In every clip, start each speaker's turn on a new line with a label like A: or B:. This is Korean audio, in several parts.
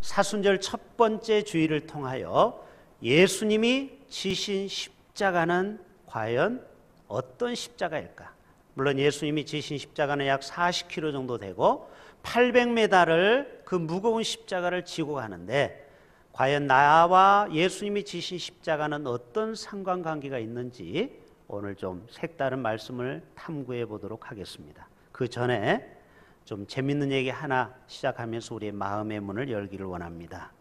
A: 사순절 첫 번째 주일을 통하여 예수님이 지신 십자가는 과연 어떤 십자가일까? 물론 예수님이 지신 십자가는 약 40kg 정도 되고 800m를 그 무거운 십자가를 지고 가는데, 과연 나와 예수님이 지신 십자가는 어떤 상관관계가 있는지 오늘 좀 색다른 말씀을 탐구해 보도록 하겠습니다. 그 전에 좀 재밌는 얘기 하나 시작하면서 우리의 마음의 문을 열기를 원합니다.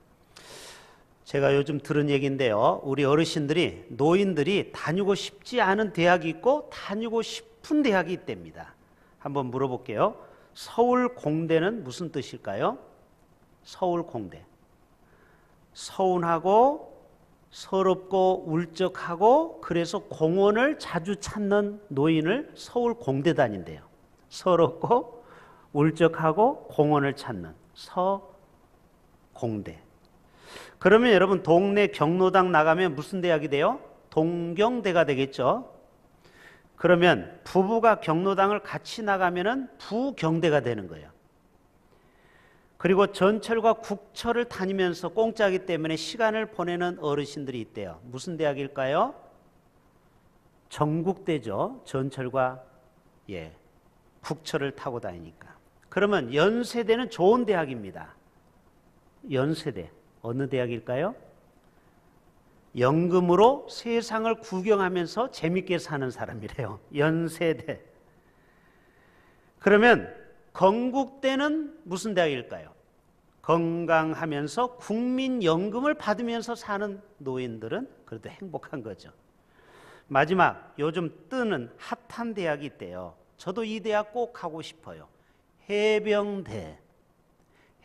A: 제가 요즘 들은 얘기인데요, 우리 어르신들이, 노인들이 다니고 싶지 않은 대학이 있고 다니고 싶은 대학이 있답니다. 한번 물어볼게요. 서울공대는 무슨 뜻일까요? 서울공대. 서운하고 서럽고 울적하고 그래서 공원을 자주 찾는 노인을 서울공대 다닌대요. 서럽고 울적하고 공원을 찾는 서공대. 그러면 여러분, 동네 경로당 나가면 무슨 대학이 돼요? 동경대가 되겠죠. 그러면 부부가 경로당을 같이 나가면은 부경대가 되는 거예요. 그리고 전철과 국철을 다니면서 공짜이기 때문에 시간을 보내는 어르신들이 있대요. 무슨 대학일까요? 전국대죠. 전철과 국철을 타고 다니니까. 그러면 연세대는 좋은 대학입니다. 연세대 어느 대학일까요? 연금으로 세상을 구경하면서 재밌게 사는 사람이래요. 연세대. 그러면 건국대는 무슨 대학일까요? 건강하면서 국민연금을 받으면서 사는 노인들은 그래도 행복한 거죠. 마지막, 요즘 뜨는 핫한 대학이 있대요. 저도 이 대학 꼭 가고 싶어요. 해병대.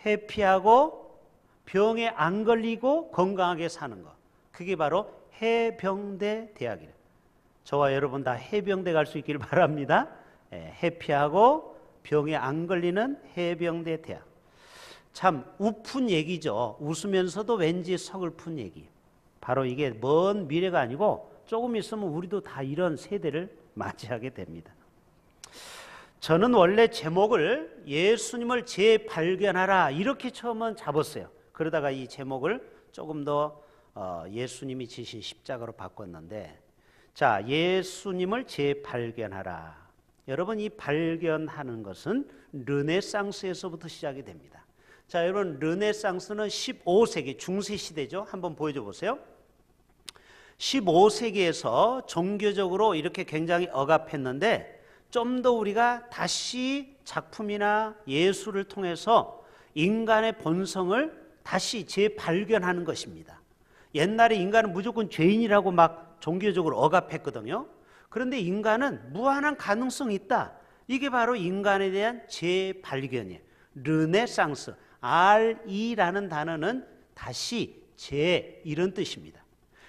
A: 해피하고 병에 안 걸리고 건강하게 사는 거, 그게 바로 해병대 대학이래요. 저와 여러분 다 해병대 갈 수 있기를 바랍니다. 해피하고 병에 안 걸리는 해병대 대학. 참 우픈 얘기죠. 웃으면서도 왠지 서글픈 얘기. 바로 이게 먼 미래가 아니고 조금 있으면 우리도 다 이런 세대를 맞이하게 됩니다. 저는 원래 제목을 예수님을 재발견하라 이렇게 처음은 잡았어요. 그러다가 이 제목을 조금 더 예수님이 지신 십자가로 바꿨는데, 자, 예수님을 재발견하라. 여러분, 이 발견하는 것은 르네상스에서부터 시작이 됩니다. 자, 여러분, 르네상스는 15세기 중세 시대죠. 한번 보여줘 보세요. 15세기에서 종교적으로 이렇게 굉장히 억압했는데, 좀 더 우리가 다시 작품이나 예술을 통해서 인간의 본성을 다시 재발견하는 것입니다. 옛날에 인간은 무조건 죄인이라고 막 종교적으로 억압했거든요. 그런데 인간은 무한한 가능성이 있다. 이게 바로 인간에 대한 재발견이에요. 르네상스. RE라는 단어는 다시 재, 이런 뜻입니다.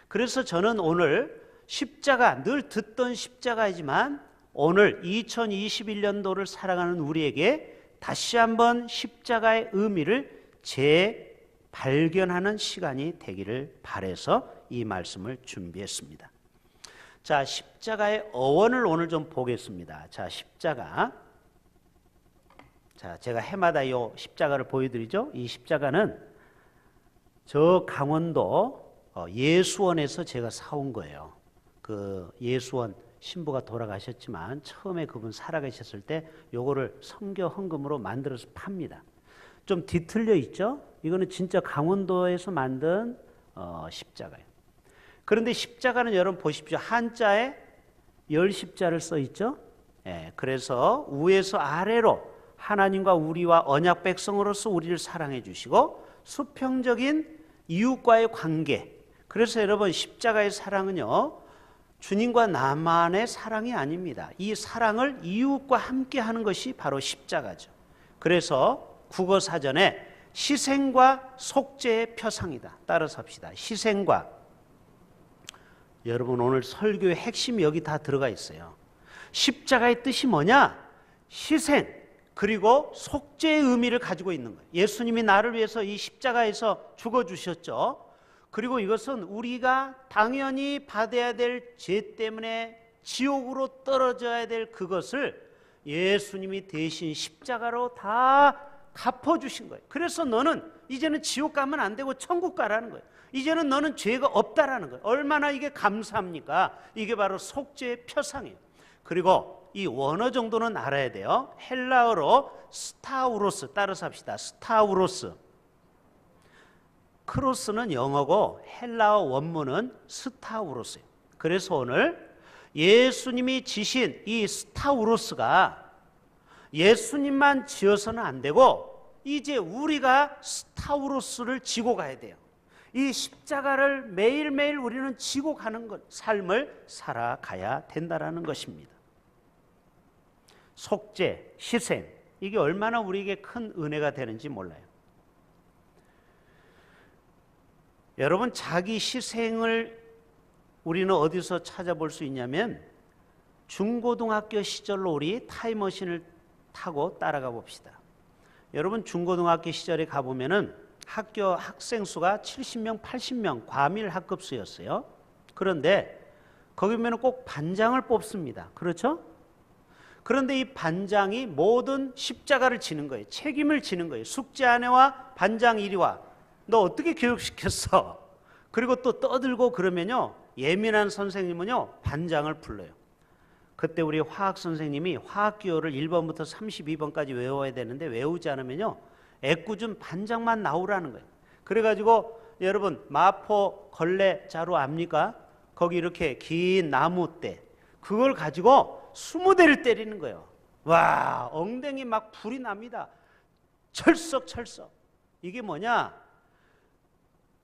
A: 그래서 저는 오늘 십자가, 늘 듣던 십자가이지만 오늘 2021년도를 살아가는 우리에게 다시 한번 십자가의 의미를 재발견하는 시간이 되기를 바라서 이 말씀을 준비했습니다. 자, 십자가의 어원을 오늘 좀 보겠습니다. 자, 십자가. 자, 제가 해마다 이 십자가를 보여드리죠. 이 십자가는 저 강원도 예수원에서 제가 사온 거예요. 그 예수원 신부가 돌아가셨지만 처음에 그분 살아계셨을 때 요거를 선교 헌금으로 만들어서 팝니다. 좀 뒤틀려 있죠. 이거는 진짜 강원도에서 만든 십자가예요. 그런데 십자가는 여러분 보십시오. 한자에 열 십자를 써 있죠. 그래서 위에서 아래로 하나님과 우리와 언약 백성으로서 우리를 사랑해 주시고 수평적인 이웃과의 관계. 그래서 여러분, 십자가의 사랑은요, 주님과 나만의 사랑이 아닙니다. 이 사랑을 이웃과 함께 하는 것이 바로 십자가죠. 그래서 국어사전에 희생과 속죄의 표상이다. 따라서 합시다. 희생과, 여러분 오늘 설교의 핵심이 여기 다 들어가 있어요. 십자가의 뜻이 뭐냐? 희생 그리고 속죄의 의미를 가지고 있는 거예요. 예수님이 나를 위해서 이 십자가에서 죽어주셨죠. 그리고 이것은 우리가 당연히 받아야 될 죄 때문에 지옥으로 떨어져야 될 그것을 예수님이 대신 십자가로 다 갚아주신 거예요. 그래서 너는 이제는 지옥 가면 안 되고 천국 가라는 거예요. 이제는 너는 죄가 없다라는 거예요. 얼마나 이게 감사합니까? 이게 바로 속죄의 표상이에요. 그리고 이 원어 정도는 알아야 돼요. 헬라어로 스타우로스, 따라서 합시다. 스타우로스. 크로스는 영어고 헬라어 원문은 스타우로스예요. 그래서 오늘 예수님이 지신 이 스타우로스가 예수님만 지어서는 안 되고 이제 우리가 스타우로스를 지고 가야 돼요. 이 십자가를 매일매일 우리는 지고 가는 것, 삶을 살아가야 된다는 것입니다. 속죄, 희생, 이게 얼마나 우리에게 큰 은혜가 되는지 몰라요. 여러분, 자기 희생을 우리는 어디서 찾아볼 수 있냐면 중고등학교 시절로 우리 타임머신을 타고 따라가 봅시다. 여러분, 중고등학교 시절에 가보면은 학교 학생 수가 70명, 80명 과밀 학급수였어요. 그런데 거기 보면 꼭 반장을 뽑습니다. 그렇죠? 그런데 이 반장이 모든 십자가를 지는 거예요. 책임을 지는 거예요. 숙제 안 해와 반장 이리 와. 너 어떻게 교육시켰어? 그리고 또 떠들고 그러면요, 예민한 선생님은요 반장을 불러요. 그때 우리 화학 선생님이 화학기호를 1번부터 32번까지 외워야 되는데 외우지 않으면요 애꿎은 반장만 나오라는 거예요. 그래가지고 여러분, 마포 걸레 자루 압니까? 거기 이렇게 긴 나무대, 그걸 가지고 20대를 때리는 거예요. 와, 엉덩이 막 불이 납니다. 철썩철썩. 이게 뭐냐?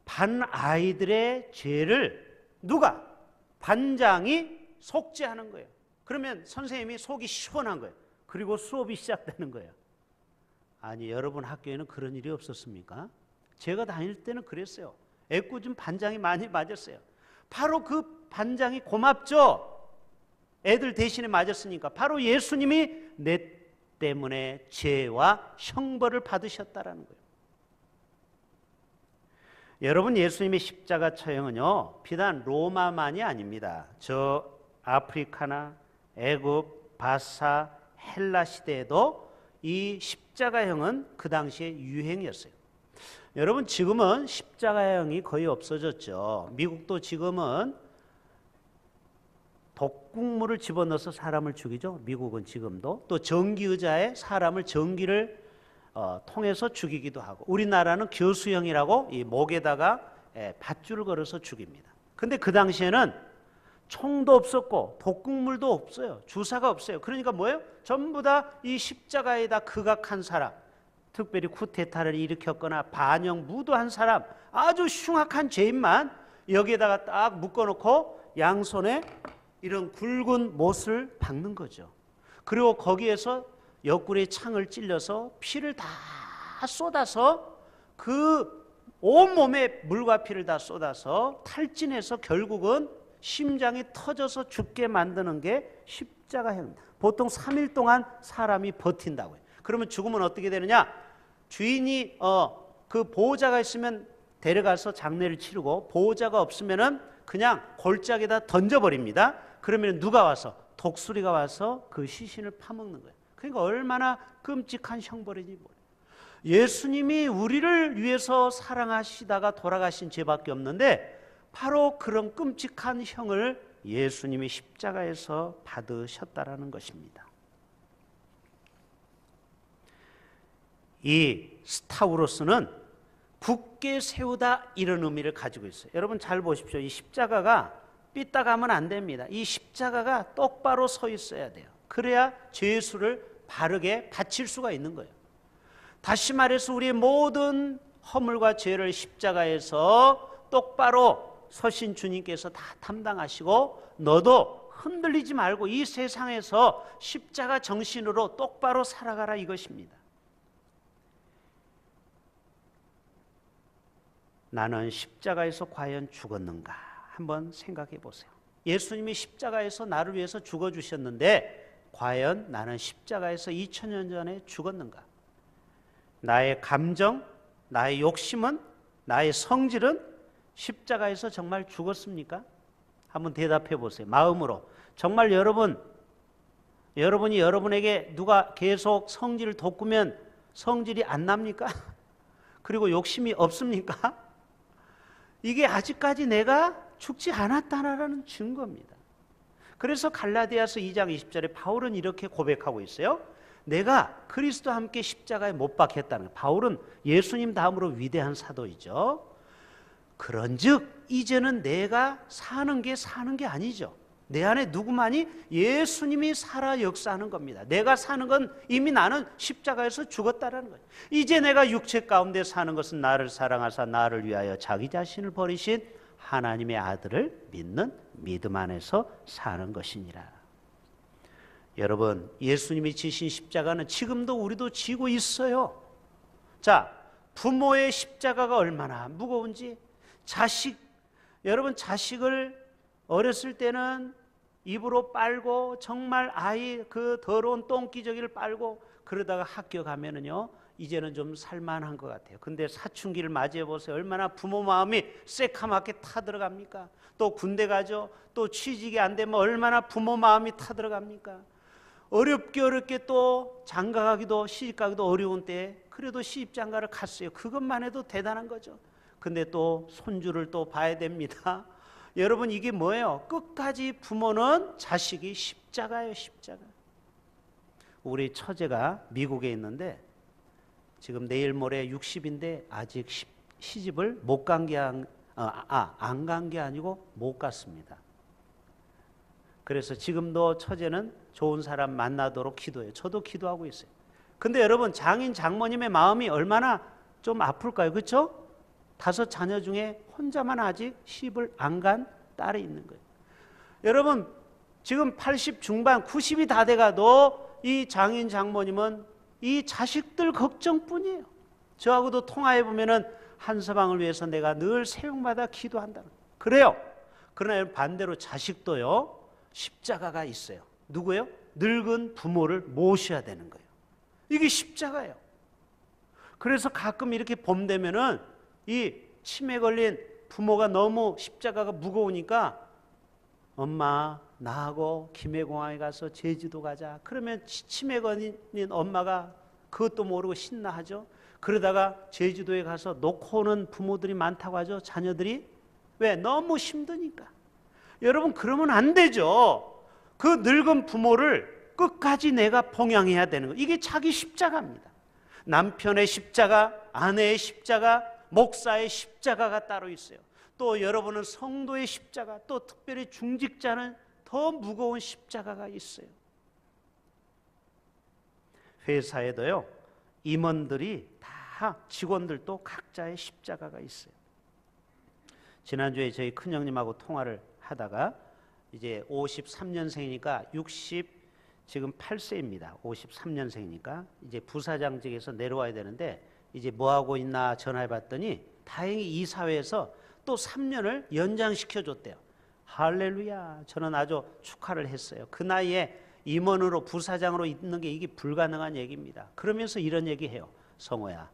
A: 반 아이들의 죄를 누가? 반장이 속죄하는 거예요. 그러면 선생님이 속이 시원한 거예요. 그리고 수업이 시작되는 거예요. 아니, 여러분 학교에는 그런 일이 없었습니까? 제가 다닐 때는 그랬어요. 애꿎은 반장이 많이 맞았어요. 바로 그 반장이 고맙죠. 애들 대신에 맞았으니까. 바로 예수님이 내 때문에 죄와 형벌을 받으셨다라는 거예요. 여러분, 예수님의 십자가 처형은요 비단 로마만이 아닙니다. 저 아프리카나 애굽, 바사, 헬라 시대에도 이 십자가형은 그 당시에 유행이었어요. 여러분, 지금은 십자가형이 거의 없어졌죠. 미국도 지금은 독극물을 집어넣어서 사람을 죽이죠. 미국은 지금도. 또 전기의자에 사람을 전기를 통해서 죽이기도 하고, 우리나라는 교수형이라고 이 목에다가 밧줄을 걸어서 죽입니다. 근데 그 당시에는 총도 없었고 독극물도 없어요. 주사가 없어요. 그러니까 뭐예요? 전부 다 이 십자가에다 극악한 사람, 특별히 쿠데타를 일으켰거나 반역 무도한 사람, 아주 흉악한 죄인만 여기에다가 딱 묶어놓고 양손에 이런 굵은 못을 박는 거죠. 그리고 거기에서 옆구리에 창을 찔려서 피를 다 쏟아서 그 온몸에 물과 피를 다 쏟아서 탈진해서 결국은 심장이 터져서 죽게 만드는 게 십자가형. 보통 3일 동안 사람이 버틴다고요. 그러면 죽으면 어떻게 되느냐? 주인이 그 보호자가 있으면 데려가서 장례를 치르고, 보호자가 없으면은 그냥 골짜기에다 던져버립니다. 그러면 누가 와서? 독수리가 와서 그 시신을 파먹는 거예요. 그러니까 얼마나 끔찍한 형벌인지 몰라요. 예수님이 우리를 위해서 사랑하시다가 돌아가신 죄밖에 없는데 바로 그런 끔찍한 형을 예수님이 십자가에서 받으셨다라는 것입니다. 이 스타우로스는 굳게 세우다, 이런 의미를 가지고 있어요. 여러분 잘 보십시오. 이 십자가가 삐딱하면 안 됩니다. 이 십자가가 똑바로 서 있어야 돼요. 그래야 죄수를 바르게 바칠 수가 있는 거예요. 다시 말해서 우리의 모든 허물과 죄를 십자가에서 똑바로 서신 주님께서 다 담당하시고, 너도 흔들리지 말고 이 세상에서 십자가 정신으로 똑바로 살아가라, 이것입니다. 나는 십자가에서 과연 죽었는가? 한번 생각해 보세요. 예수님이 십자가에서 나를 위해서 죽어주셨는데 과연 나는 십자가에서 2000년 전에 죽었는가? 나의 감정, 나의 욕심은, 나의 성질은 십자가에서 정말 죽었습니까? 한번 대답해 보세요. 마음으로. 정말 여러분이 여러분에게 누가 계속 성질을 돋구면 성질이 안 납니까? 그리고 욕심이 없습니까? 이게 아직까지 내가 죽지 않았다라는 증거입니다. 그래서 갈라디아서 2장 20절에 바울은 이렇게 고백하고 있어요. 내가 그리스도와 함께 십자가에 못 박혔다는 거예요. 바울은 예수님 다음으로 위대한 사도이죠. 그런즉 이제는 내가 사는 게 아니죠. 내 안에 누구만이? 예수님이 살아 역사하는 겁니다. 내가 사는 건 이미 나는 십자가에서 죽었다라는 거예요. 이제 내가 육체 가운데 사는 것은 나를 사랑하사 나를 위하여 자기 자신을 버리신 하나님의 아들을 믿는 믿음 안에서 사는 것이니라. 여러분, 예수님이 지신 십자가는 지금도 우리도 지고 있어요. 자, 부모의 십자가가 얼마나 무거운지, 여러분 자식을 어렸을 때는 입으로 빨고 정말 아이 그 더러운 똥기저귀를 빨고 그러다가 학교 가면은요 이제는 좀 살만한 것 같아요. 근데 사춘기를 맞이해 보세요. 얼마나 부모 마음이 새카맣게 타들어갑니까? 또 군대 가죠. 또 취직이 안 되면 얼마나 부모 마음이 타들어갑니까? 어렵게 또 장가가기도 시집가기도 어려운 때에 그래도 시집장가를 갔어요. 그것만 해도 대단한 거죠. 근데 또 손주를 또 봐야 됩니다. 여러분 이게 뭐예요? 끝까지 부모는 자식이 십자가예요. 십자가. 우리 처제가 미국에 있는데 지금 내일 모레 60인데 아직 시집을 못 간 게 안 간 게 아니고 못 갔습니다. 그래서 지금도 처제는 좋은 사람 만나도록 기도해요. 저도 기도하고 있어요. 근데 여러분 장인 장모님의 마음이 얼마나 좀 아플까요? 그렇죠? 5 자녀 중에 혼자만 아직 시집을 안 간 딸이 있는 거예요. 여러분 지금 80 중반 90이 다 돼가도 이 장인 장모님은 이 자식들 걱정뿐이에요. 저하고도 통화해 보면은 한서방을 위해서 내가 늘 새벽마다 기도한다는 거예요. 그래요. 그러나 반대로 자식도요 십자가가 있어요. 누구예요? 늙은 부모를 모셔야 되는 거예요. 이게 십자가예요. 그래서 가끔 이렇게 봄 되면은 이 치매 걸린 부모가 너무 십자가가 무거우니까 엄마 나하고 김해공항에 가서 제주도 가자. 그러면 치매 걸린 엄마가 그것도 모르고 신나하죠. 그러다가 제주도에 가서 놓고 오는 부모들이 많다고 하죠. 자녀들이. 왜? 너무 힘드니까. 여러분 그러면 안 되죠. 그 늙은 부모를 끝까지 내가 봉양해야 되는 거예요. 이게 자기 십자가입니다. 남편의 십자가, 아내의 십자가, 목사의 십자가가 따로 있어요. 또 여러분은 성도의 십자가, 또 특별히 중직자는 더 무거운 십자가가 있어요. 회사에도요 임원들이 다 직원들도 각자의 십자가가 있어요. 지난주에 저희 큰형님하고 통화를 하다가 이제 53년생이니까 지금 8세입니다. 53년생이니까 이제 부사장직에서 내려와야 되는데 이제 뭐하고 있나 전화해 봤더니 다행히 이 사회에서 또 3년을 연장시켜 줬대요. 할렐루야. 저는 아주 축하를 했어요. 그 나이에 임원으로 부사장으로 있는 게 이게 불가능한 얘기입니다. 그러면서 이런 얘기해요. 성호야,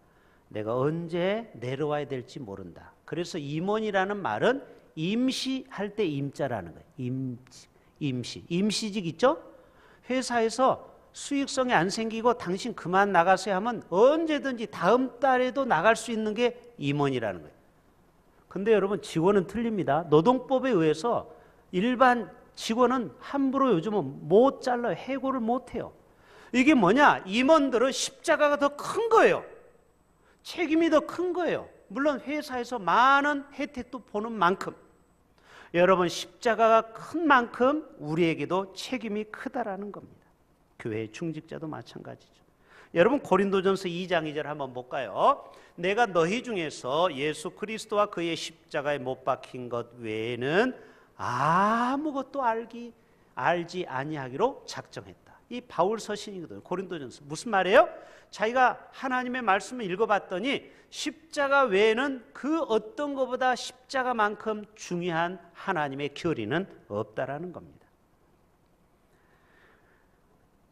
A: 내가 언제 내려와야 될지 모른다. 그래서 임원이라는 말은 임시할 때 임자라는 거예요. 임시직 있죠? 회사에서 수익성이 안 생기고 당신 그만 나가세요 하면 언제든지 다음 달에도 나갈 수 있는 게 임원이라는 거예요. 근데 여러분 직원은 틀립니다. 노동법에 의해서 일반 직원은 함부로 요즘은 못 잘라요. 해고를 못 해요. 이게 뭐냐? 임원들은 십자가가 더 큰 거예요. 책임이 더 큰 거예요. 물론 회사에서 많은 혜택도 보는 만큼 여러분 십자가가 큰 만큼 우리에게도 책임이 크다라는 겁니다. 교회의 중직자도 마찬가지죠. 여러분 고린도전서 2장 2절 한번 볼까요? 내가 너희 중에서 예수 그리스도와 그의 십자가에 못 박힌 것 외에는 아무것도 알지 아니하기로 작정했다. 이 바울 서신이거든요. 고린도전서. 무슨 말이에요? 자기가 하나님의 말씀을 읽어봤더니 십자가 외에는 그 어떤 것보다 십자가만큼 중요한 하나님의 교리는 없다라는 겁니다.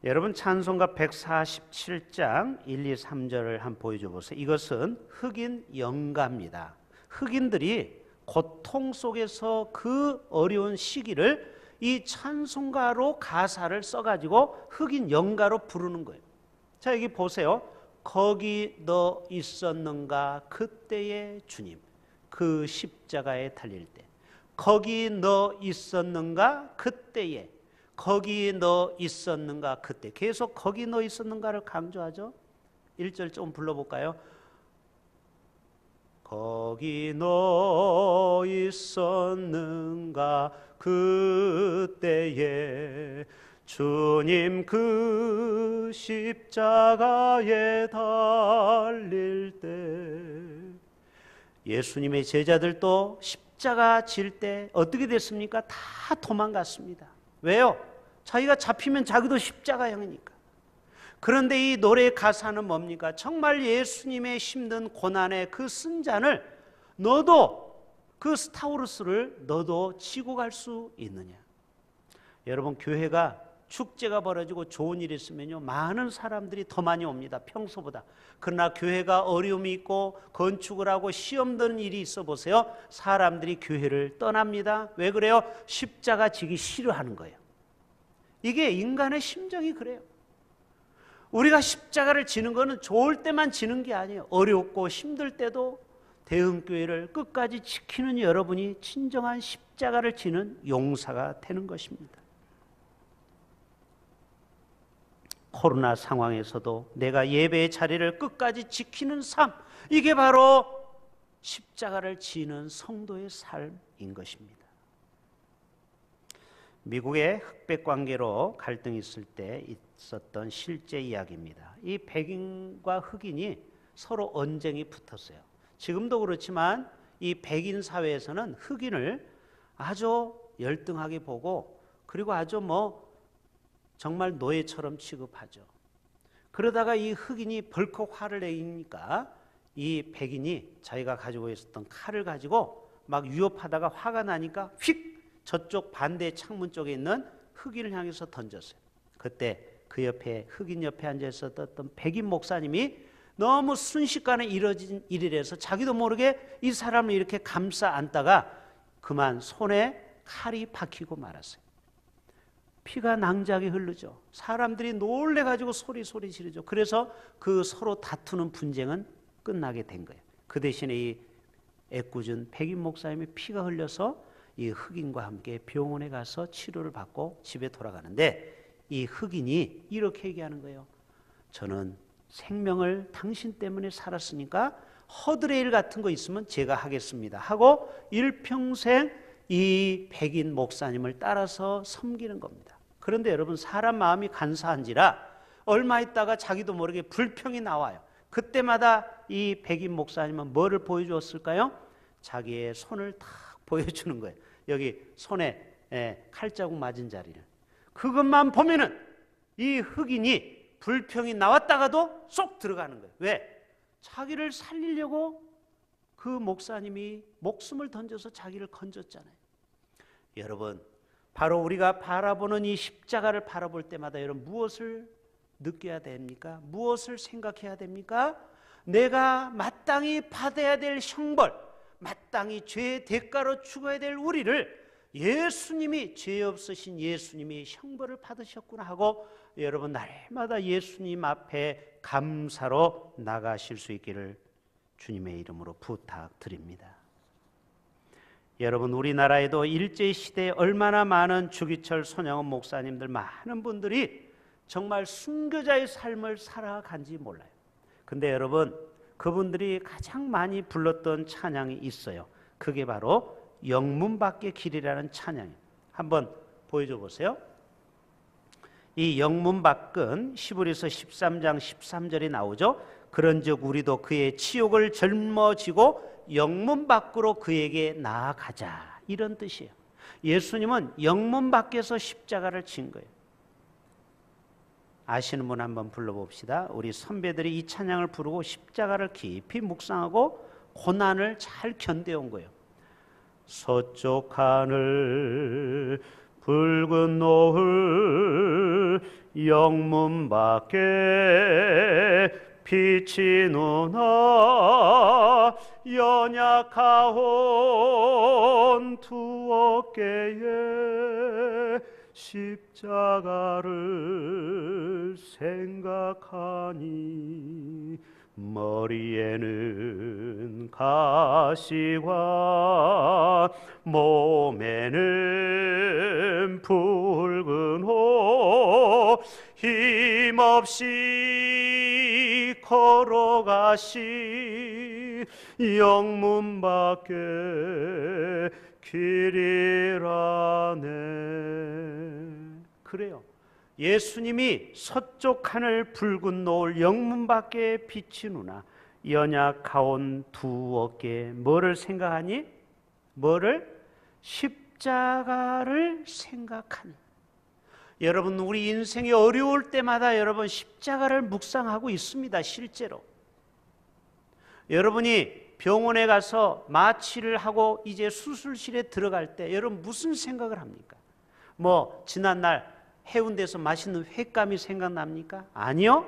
A: 여러분 찬송가 147장 1, 2, 3절을 한번 보여줘 보세요. 이것은 흑인 영가입니다. 흑인들이 고통 속에서 그 어려운 시기를 이 찬송가로 가사를 써가지고 흑인 영가로 부르는 거예요. 자 여기 보세요. 거기 너 있었는가 그때의 주님. 그 십자가에 달릴 때 거기 너 있었는가 그때에, 거기 너 있었는가 그때. 계속 거기 너 있었는가를 강조하죠. 1절 좀 불러볼까요? 거기 너 있었는가 그때에 주님 그 십자가에 달릴 때. 예수님의 제자들도 십자가 질 때 어떻게 됐습니까? 다 도망갔습니다. 왜요? 자기가 잡히면 자기도 십자가형이니까. 그런데 이 노래의 가사는 뭡니까? 정말 예수님의 힘든 고난의 그 쓴잔을 너도, 그 스타우루스를 너도 지고 갈 수 있느냐? 여러분, 교회가 축제가 벌어지고 좋은 일이 있으면요, 많은 사람들이 더 많이 옵니다. 평소보다. 그러나 교회가 어려움이 있고 건축을 하고 시험 드는 일이 있어 보세요. 사람들이 교회를 떠납니다. 왜 그래요? 십자가 지기 싫어하는 거예요. 이게 인간의 심정이 그래요. 우리가 십자가를 지는 거는 좋을 때만 지는 게 아니에요. 어렵고 힘들 때도 대흥교회를 끝까지 지키는 여러분이 진정한 십자가를 지는 용사가 되는 것입니다. 코로나 상황에서도 내가 예배의 자리를 끝까지 지키는 삶, 이게 바로 십자가를 지는 성도의 삶인 것입니다. 미국의 흑백 관계로 갈등이 있을 때 있었던 실제 이야기입니다. 이 백인과 흑인이 서로 언쟁이 붙었어요. 지금도 그렇지만 이 백인 사회에서는 흑인을 아주 열등하게 보고, 그리고 아주 정말 노예처럼 취급하죠. 그러다가 이 흑인이 벌컥 화를 내니까 이 백인이 자기가 가지고 있었던 칼을 가지고 막 위협하다가 화가 나니까 휙 저쪽 반대 창문 쪽에 있는 흑인을 향해서 던졌어요. 그때 그 옆에, 흑인 옆에 앉아 있었던 백인 목사님이 너무 순식간에 이뤄진 일이라서 자기도 모르게 이 사람을 이렇게 감싸 안다가 그만 손에 칼이 박히고 말았어요. 피가 낭자하게 흐르죠. 사람들이 놀래가지고 소리 지르죠. 그래서 그 서로 다투는 분쟁은 끝나게 된 거예요. 그 대신에 이 애꿎은 백인 목사님의 피가 흘려서 이 흑인과 함께 병원에 가서 치료를 받고 집에 돌아가는데, 이 흑인이 이렇게 얘기하는 거예요. 저는 생명을 당신 때문에 살았으니까 허드레 일 같은 거 있으면 제가 하겠습니다 하고 일평생 이 백인 목사님을 따라서 섬기는 겁니다. 그런데 여러분, 사람 마음이 간사한지라 얼마 있다가 자기도 모르게 불평이 나와요. 그때마다 이 백인 목사님은 뭐를 보여주었을까요? 자기의 손을 탁 보여주는 거예요. 여기 손에 칼자국 맞은 자리를. 그것만 보면은 이 흑인이 불평이 나왔다가도 쏙 들어가는 거예요. 왜? 자기를 살리려고 그 목사님이 목숨을 던져서 자기를 건졌잖아요. 여러분, 바로 우리가 바라보는 이 십자가를 바라볼 때마다 여러분, 무엇을 느껴야 됩니까? 무엇을 생각해야 됩니까? 내가 마땅히 받아야 될 형벌, 마땅히 죄의 대가로 죽어야 될 우리를 예수님이, 죄 없으신 예수님이 형벌을 받으셨구나 하고 여러분, 날마다 예수님 앞에 감사로 나가실 수 있기를 주님의 이름으로 부탁드립니다. 여러분, 우리나라에도 일제시대에 얼마나 많은 주기철, 손양원 목사님들, 많은 분들이 정말 순교자의 삶을 살아간지 몰라요. 근데 여러분, 그분들이 가장 많이 불렀던 찬양이 있어요. 그게 바로 영문 밖의 길이라는 찬양이에요. 한번 보여줘 보세요. 이 영문 밖은 히브리서 13장 13절이 나오죠. 그런즉 우리도 그의 치욕을 짊어지고 영문 밖으로 그에게 나아가자, 이런 뜻이에요. 예수님은 영문 밖에서 십자가를 진 거예요. 아시는 분 한번 불러봅시다. 우리 선배들이 이 찬양을 부르고 십자가를 깊이 묵상하고 고난을 잘 견뎌온 거예요. 서쪽 하늘 붉은 노을 영문 밖에 비치누나 연약하온 두 어깨에 십자가를 생각하니 머리에는 가시관 몸에는 붉은 옷 힘없이 걸어가시 영문 밖에 길이라네. 그래요. 예수님이 서쪽 하늘 붉은 노을 영문 밖에 비치누나 연약하온 두 어깨에 뭐를 생각하니? 뭐를? 십자가를 생각하니. 여러분, 우리 인생이 어려울 때마다 여러분 십자가를 묵상하고 있습니다. 실제로 여러분이 병원에 가서 마취를 하고 이제 수술실에 들어갈 때 여러분 무슨 생각을 합니까? 뭐 지난날 해운대에서 맛있는 횟감이 생각납니까? 아니요.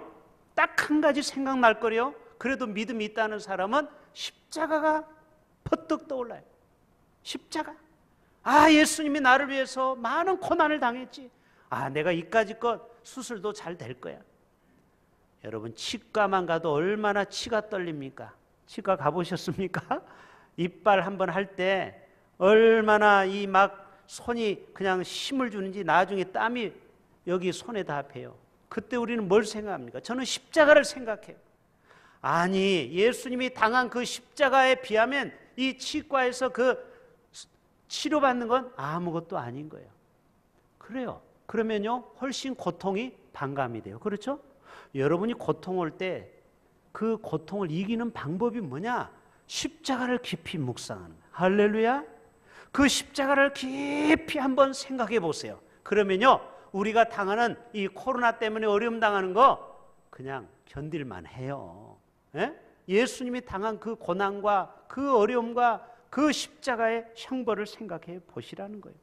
A: 딱 한 가지 생각날 거요. 그래도 믿음이 있다는 사람은 십자가가 퍼뜩 떠올라요. 십자가. 아, 예수님이 나를 위해서 많은 고난을 당했지. 아, 내가 이까지껏 수술도 잘 될 거야. 여러분, 치과만 가도 얼마나 치가 떨립니까? 치과 가보셨습니까? 이빨 한번 할 때 얼마나 이 막 손이 그냥 힘을 주는지 나중에 땀이 여기 손에 다 배요. 그때 우리는 뭘 생각합니까? 저는 십자가를 생각해요. 아니, 예수님이 당한 그 십자가에 비하면 이 치과에서 그 치료받는 건 아무것도 아닌 거예요. 그래요. 그러면요, 훨씬 고통이 반감이 돼요. 그렇죠? 여러분이 고통 올 때 그 고통을 이기는 방법이 뭐냐? 십자가를 깊이 묵상하는 거예요. 할렐루야. 그 십자가를 깊이 한번 생각해 보세요. 그러면요, 우리가 당하는 이 코로나 때문에 어려움 당하는 거 그냥 견딜만 해요. 예? 예수님이 당한 그 고난과 그 어려움과 그 십자가의 형벌을 생각해 보시라는 거예요.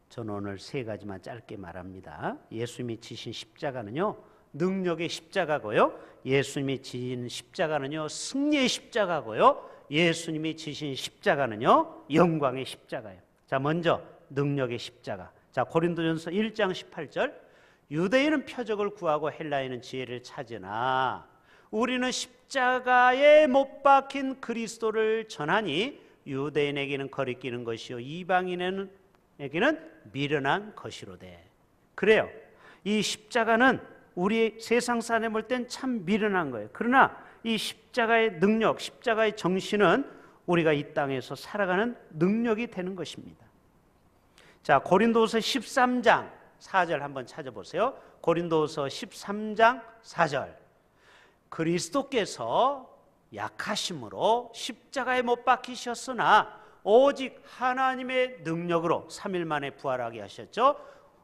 A: 저는 오늘 세 가지만 짧게 말합니다. 예수님이 지신 십자가는요, 능력의 십자가고요. 예수님이 지신 십자가는요, 승리의 십자가고요. 예수님이 지신 십자가는요, 영광의 십자가예요. 자, 먼저 능력의 십자가. 자, 고린도전서 1장 18절. 유대인은 표적을 구하고 헬라인은 지혜를 찾으나 우리는 십자가에 못 박힌 그리스도를 전하니 유대인에게는 거리끼는 것이요 이방인에게는 미련한 것이로되. 그래요. 이 십자가는 우리 세상 사람이 볼 땐 참 미련한 거예요. 그러나 이 십자가의 능력, 십자가의 정신은 우리가 이 땅에서 살아가는 능력이 되는 것입니다. 자, 고린도서 13장 4절 한번 찾아보세요. 고린도서 13장 4절. 그리스도께서 약하심으로 십자가에 못 박히셨으나 오직 하나님의 능력으로 3일 만에 부활하게 하셨죠.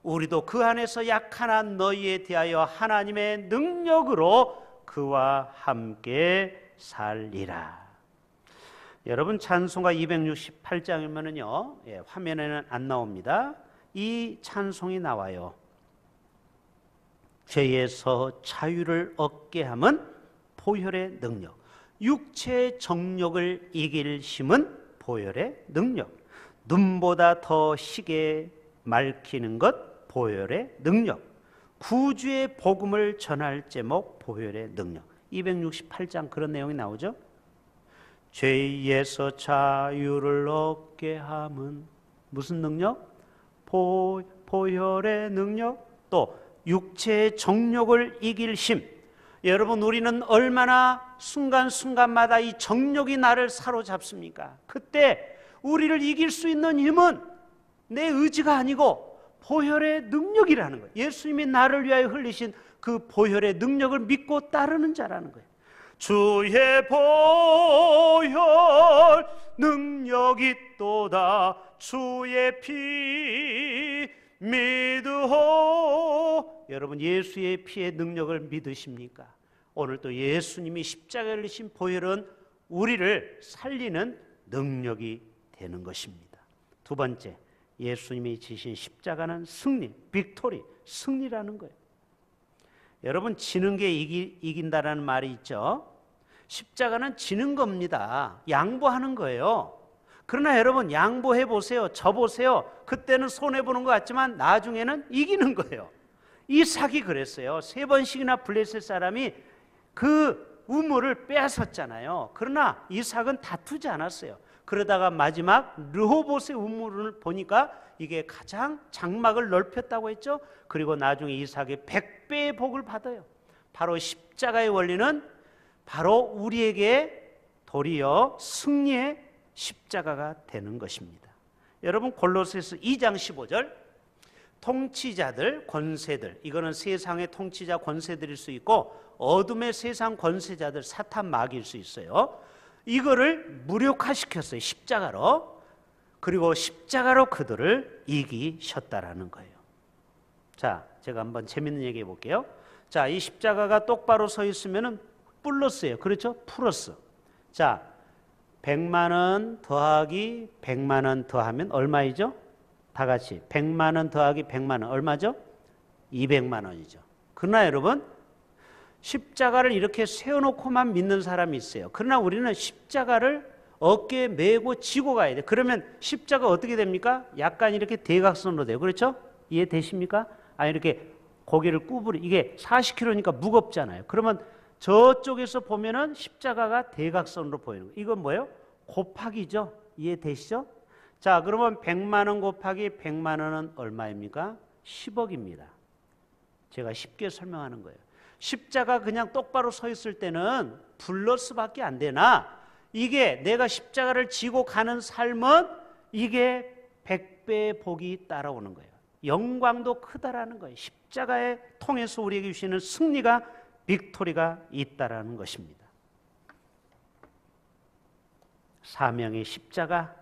A: 우리도 그 안에서 약한 한 너희에 대하여 하나님의 능력으로 그와 함께 살리라. 여러분, 찬송가 268장이면은요, 화면에는 안 나옵니다. 이 찬송이 나와요. 죄에서 자유를 얻게 함은 보혈의 능력, 육체의 정욕을 이길 힘은 보혈의 능력, 눈보다 더 시게 맑히는 것 보혈의 능력, 구주의 복음을 전할 제목 보혈의 능력. 268장 그런 내용이 나오죠. 죄에서 자유를 얻게 함은 무슨 능력? 보혈의 능력, 또 육체의 정욕을 이길 힘. 여러분, 우리는 얼마나 순간순간마다 이 정욕이 나를 사로잡습니까? 그때 우리를 이길 수 있는 힘은 내 의지가 아니고 보혈의 능력이라는 거예요. 예수님이 나를 위하여 흘리신 그 보혈의 능력을 믿고 따르는 자라는 거예요. 주의 보혈 능력이 또다 주의 피 믿으오. 여러분, 예수의 피의 능력을 믿으십니까? 오늘 또 예수님이 십자가에 흘리신 보혈은 우리를 살리는 능력이 되는 것입니다. 두 번째, 예수님이 지신 십자가는 승리, 빅토리, 승리라는 거예요. 여러분, 지는 게 이긴다라는 말이 있죠. 십자가는 지는 겁니다. 양보하는 거예요. 그러나 여러분 양보해 보세요. 져 보세요. 그때는 손해 보는 것 같지만 나중에는 이기는 거예요. 이삭이 그랬어요. 3번씩이나 블레셋 사람이 그 우물을 빼앗았잖아요. 그러나 이삭은 다투지 않았어요. 그러다가 마지막 르호봇의 우물을 보니까 이게 가장 장막을 넓혔다고 했죠. 그리고 나중에 이삭이 100배의 복을 받아요. 바로 십자가의 원리는 바로 우리에게 도리어 승리의 십자가가 되는 것입니다. 여러분 골로새서 2장 15절, 통치자들, 권세들, 이거는 세상의 통치자 권세들일 수 있고 어둠의 세상 권세자들, 사탄 마귀일 수 있어요. 이거를 무력화시켰어요. 십자가로. 그리고 십자가로 그들을 이기셨다라는 거예요. 자, 제가 한번 재밌는 얘기 해볼게요. 자, 이 십자가가 똑바로 서 있으면은 플러스예요. 그렇죠? 플러스. 자, 100만 원 더하기 100만 원 더하면 얼마이죠? 다 같이 100만 원 더하기 100만 원 얼마죠? 200만 원이죠. 그러나 여러분 십자가를 이렇게 세워놓고만 믿는 사람이 있어요. 그러나 우리는 십자가를 어깨에 메고 지고 가야 돼요. 그러면 십자가 어떻게 됩니까? 약간 이렇게 대각선으로 돼요. 그렇죠? 이해되십니까? 아니 이렇게 고개를 구부리, 이게 40kg니까 무겁잖아요. 그러면 저쪽에서 보면은 십자가가 대각선으로 보이는 거예요. 이건 뭐예요? 곱하기죠. 이해되시죠? 자, 그러면 100만 원 곱하기 100만 원은 얼마입니까? 10억입니다. 제가 쉽게 설명하는 거예요. 십자가 그냥 똑바로 서 있을 때는 플러스밖에 안 되나, 이게 내가 십자가를 지고 가는 삶은 이게 100배의 복이 따라오는 거예요. 영광도 크다라는 거예요. 십자가에 통해서 우리에게 주시는 승리가, 빅토리가 있다라는 것입니다. 사명의 십자가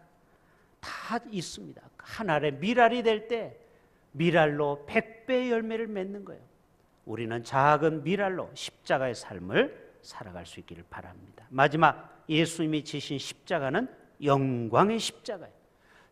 A: 다 있습니다. 한 알에 밀알이 될 때 밀알로 100배의 열매를 맺는 거예요. 우리는 작은 밀알로 십자가의 삶을 살아갈 수 있기를 바랍니다. 마지막, 예수님이 지신 십자가는 영광의 십자가예요.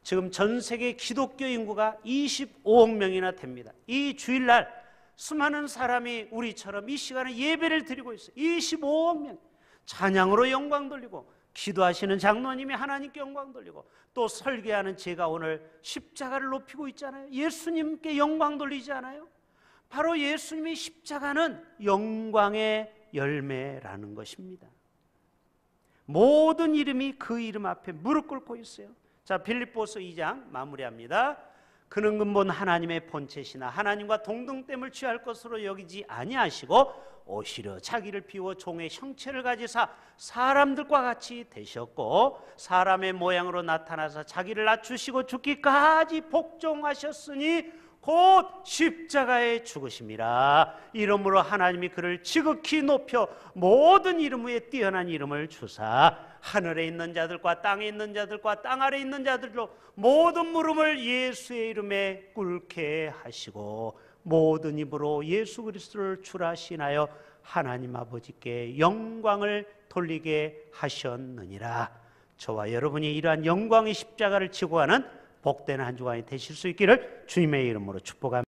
A: 지금 전 세계 기독교 인구가 25억 명이나 됩니다. 이 주일날 수많은 사람이 우리처럼 이 시간에 예배를 드리고 있어요. 25억 명. 찬양으로 영광 돌리고, 기도하시는 장로님이 하나님께 영광 돌리고, 또 설계하는 제가 오늘 십자가를 높이고 있잖아요. 예수님께 영광 돌리지 않아요? 바로 예수님의 십자가는 영광의 열매라는 것입니다. 모든 이름이 그 이름 앞에 무릎 꿇고 있어요. 자, 빌립보서 2장 마무리합니다. 그는 근본 하나님의 본체시나 하나님과 동등됨을 취할 것으로 여기지 아니하시고 오히려 자기를 비워 종의 형체를 가지사 사람들과 같이 되셨고 사람의 모양으로 나타나서 자기를 낮추시고 죽기까지 복종하셨으니 곧 십자가에 죽으심이라. 이러므로 하나님이 그를 지극히 높여 모든 이름 위에 뛰어난 이름을 주사 하늘에 있는 자들과 땅에 있는 자들과 땅 아래에 있는 자들로 모든 무릎을 예수의 이름에 꿇게 하시고 모든 입으로 예수 그리스도를 주라 시인하여 하나님 아버지께 영광을 돌리게 하셨느니라. 저와 여러분이 이러한 영광의 십자가를 지고 가는 복된 한 주간이 되실 수 있기를 주님의 이름으로 축복합니다.